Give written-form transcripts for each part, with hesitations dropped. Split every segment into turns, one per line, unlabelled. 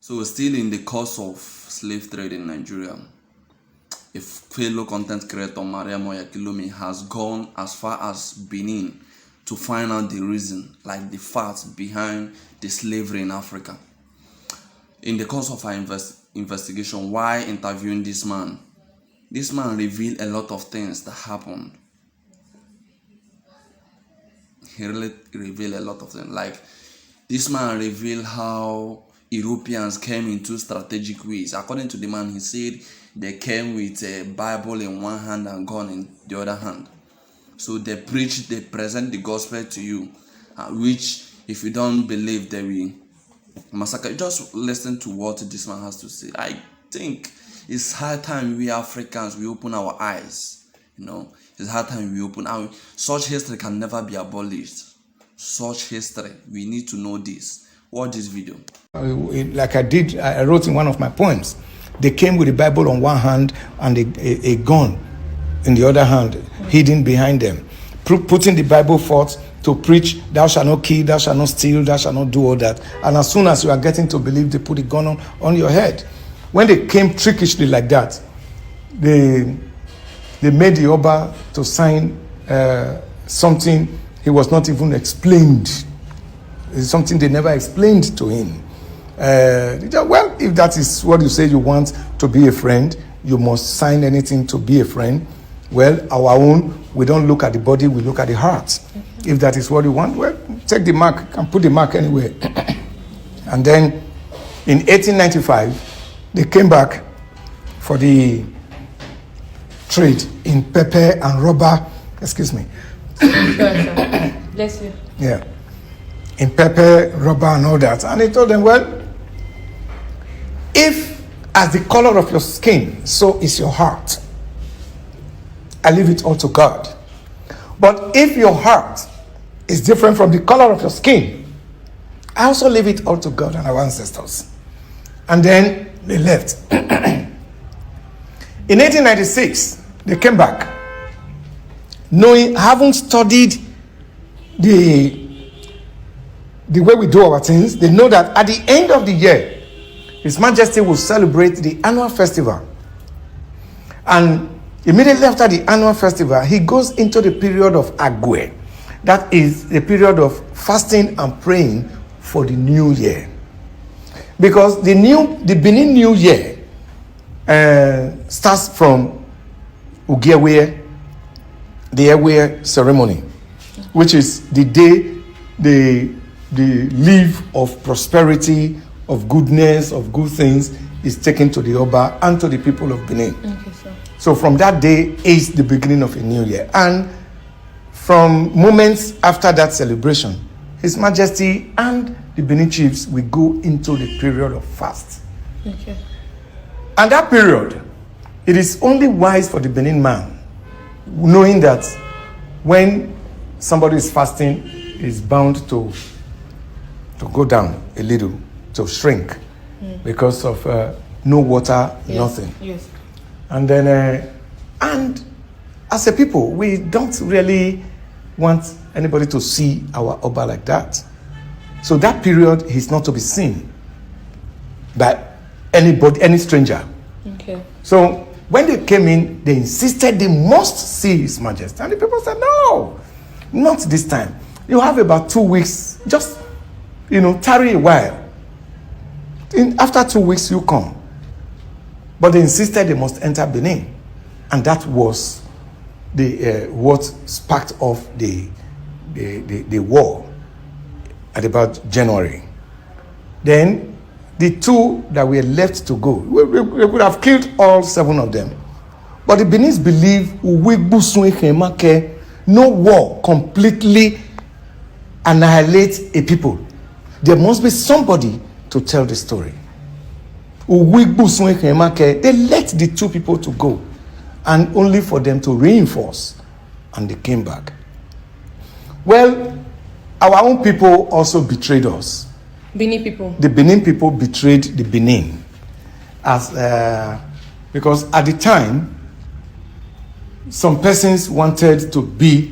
So we're still in the course of slave trade in Nigeria. A fellow content creator, Maria Moyakilomi, has gone as far as Benin to find out the reason, like the facts behind the slavery in Africa. In the course of our investigation, while interviewing this man revealed a lot of things that happened. He really revealed a lot of things. Like, this man revealed how Europeans came in two strategic ways. According to the man, he said they came with a Bible in one hand and gun in the other hand. So they preach, they present the gospel to you, which if you don't believe, they will massacre. Just listen to what this man has to say. I think it's high time we Africans, we open our eyes. It's high time we open our. Such history can never be abolished. Such history, we need to know this. Watch this video.
Like I wrote in one of my poems, they came with the Bible on one hand and a gun in the other hand, hidden behind them, putting the Bible forth to preach, thou shalt not kill, thou shalt not steal, thou shalt not do all that. And as soon as you are getting to believe, they put the gun on your head. When they came trickishly like that, they made the Oba to sign something he was not even explained. It's something they never explained to him. Well, if that is what you say you want to be a friend, you must sign anything to be a friend. Well, our own, we don't look at the body, we look at the heart. Okay. If that is what you want, well, take the mark, and put the mark anywhere. And then in 1895, they came back for the trade in pepper and rubber. Excuse me.
Bless you.
Yeah. In pepper, rubber, and all that. And he told them, well, if as the color of your skin, so is your heart, I leave it all to God. But if your heart is different from the color of your skin, I also leave it all to God and our ancestors. And then they left. In 1896, they came back, having studied the way we do our things. They know that at the end of the year, His Majesty will celebrate the annual festival. And immediately after the annual festival, he goes into the period of Agwe. That is the period of fasting and praying for the new year. Because the Benin New Year starts from Ugewe, the Ewe ceremony, which is the day the leave of prosperity, of goodness, of good things is taken to the Oba and to the people of Benin.
Okay, sir.
So from that day is the beginning of a new year. And from moments after that celebration, His Majesty and the Benin chiefs will go into the period of fast.
Okay.
And that period, it is only wise for the Benin man, knowing that when somebody is fasting, is bound to go down a little, to shrink, because of no water, yes, nothing.
Yes.
And then, and as a people, we don't really want anybody to see our Oba like that. So that period is not to be seen by anybody, any stranger.
Okay.
So when they came in, they insisted they must see His Majesty. And the people said, no, not this time. You have about 2 weeks, just, tarry a while. After 2 weeks, you come. But they insisted they must enter Benin. And that was what sparked off the war at about January. Then the two that were left to go, we could have killed all 7 of them. But the Beninese believe no war completely annihilates a people. There must be somebody to tell the story. They let the 2 people to go, and only for them to reinforce, and they came back. Well, our own people also betrayed us.
Benin people.
The Benin people betrayed the Benin, because at the time, some persons wanted to be,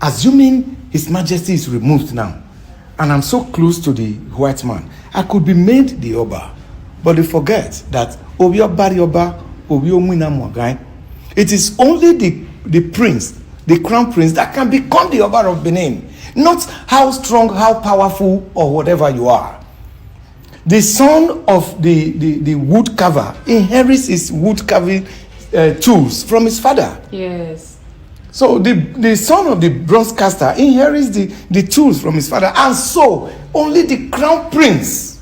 assuming His Majesty is removed now, and I'm so close to the white man, I could be made the Oba. But they forget that Obio Barioba, Obio Muinamogai, it is only the prince, the crown prince, that can become the Oba of Benin. Not how strong, how powerful, or whatever you are. The son of the wood carver inherits his wood carving tools from his father.
Yes.
So the son of the bronze caster inherits the tools from his father. And so only the crown prince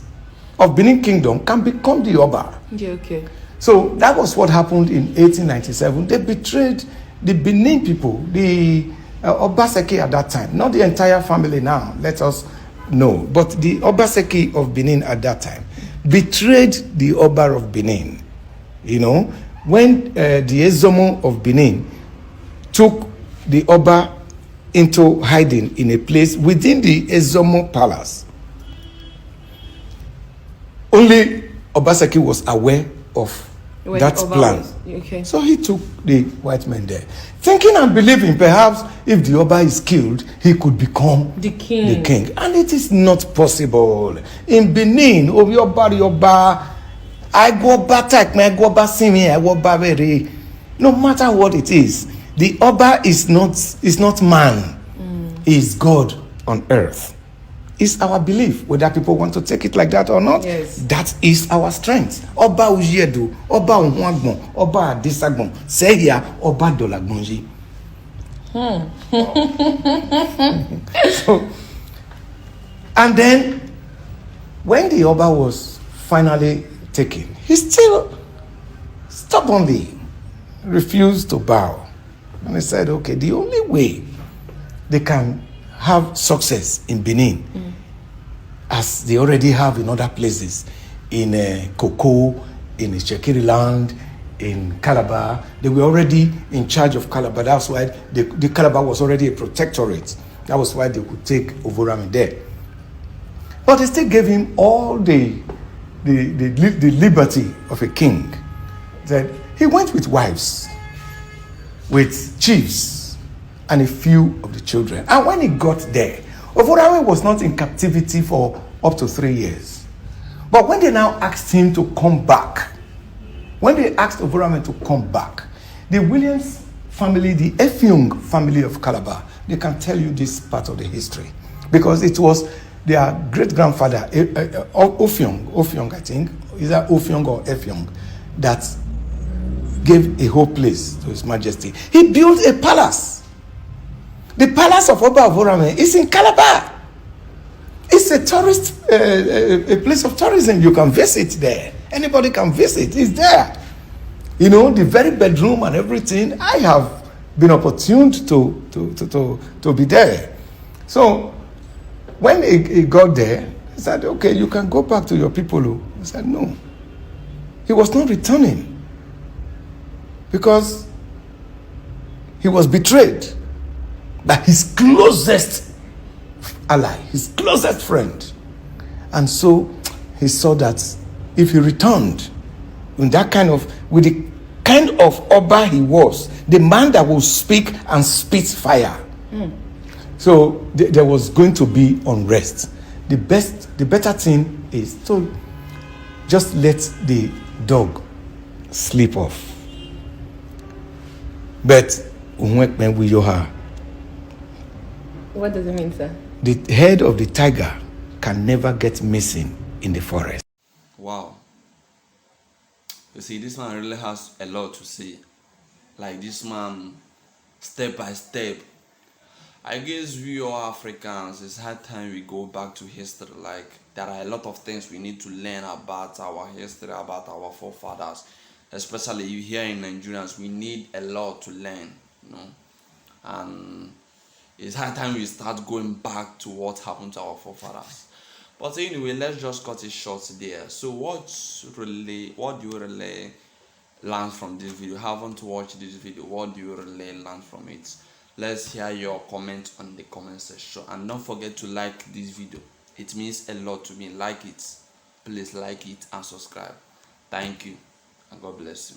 of Benin Kingdom can become the Oba.
Yeah, okay.
So that was what happened in 1897. They betrayed the Benin people, the Obaseki at that time. Not the entire family now, let us know. But the Obaseki of Benin at that time betrayed the Oba of Benin. You know, when the Ezomo of Benin took the Oba into hiding in a place within the Ezomo palace, only Obaseki was aware of
When
that
Oba
plan.
was- okay.
So he took the white men there, thinking and believing perhaps if the Oba is killed, he could become
The king.
the king. And it is not possible. In Benin, Oba, I go back, I go back, see me, I go back. No matter what it is, the Oba is not man. He is God on earth. It's our belief, whether people want to take it like that or not.
Yes.
That is our strength. Oba Ujedu, Oba Unwagbon, Oba Adisagbon, Seya, Oba Dolagbonji. So, and then, when the Oba was finally taken, he still stubbornly refused to bow. And he said, okay, the only way they can have success in Benin, as they already have in other places, in Cocoa, in Shekiri land, in Calabar. They were already in charge of Calabar. That's why the Calabar was already a protectorate. That was why they could take Ovorame there. But they still gave him all the liberty of a king. That he went with wives, with chiefs, and a few of the children. And when he got there, Ovorame was not in captivity for up to 3 years. But when they now asked him to come back, when they asked Ovorame to come back, the Williams family, the Effiong family of Calabar, they can tell you this part of the history. Because it was their great-grandfather, Ophiong, I think, either Ophiong or Effiong, that gave a whole place to His Majesty. He built a palace. The palace of Oba Ovorame is in Calabar. It's a tourist, a place of tourism. You can visit there. Anybody can visit. It's there. You know, the very bedroom and everything. I have been opportuned to be there. So when he got there, he said, okay, you can go back to your people. He said, no. He was not returning because he was betrayed by his closest ally, his closest friend. And so he saw that if he returned with the kind of Oba he was, the man that will speak and spit fire. So there was going to be unrest. The better thing is to just let the dog sleep off. But
What does it mean, sir?
the head of the tiger can never get missing in the forest.
Wow. You see, this man really has a lot to say. Like this man, step by step. I guess we all Africans, it's high time we go back to history. Like, there are a lot of things we need to learn about our history, about our forefathers. Especially here in Nigerians, we need a lot to learn, you know. And it's high time we start going back to what happened to our forefathers. But anyway, let's just cut it short there. So what do you really learn from this video? Haven't watched this video, what do you really learn from it? Let's hear your comment on the comment section. And don't forget to like this video. It means a lot to me. Like it. Please like it and subscribe. Thank you and God bless you.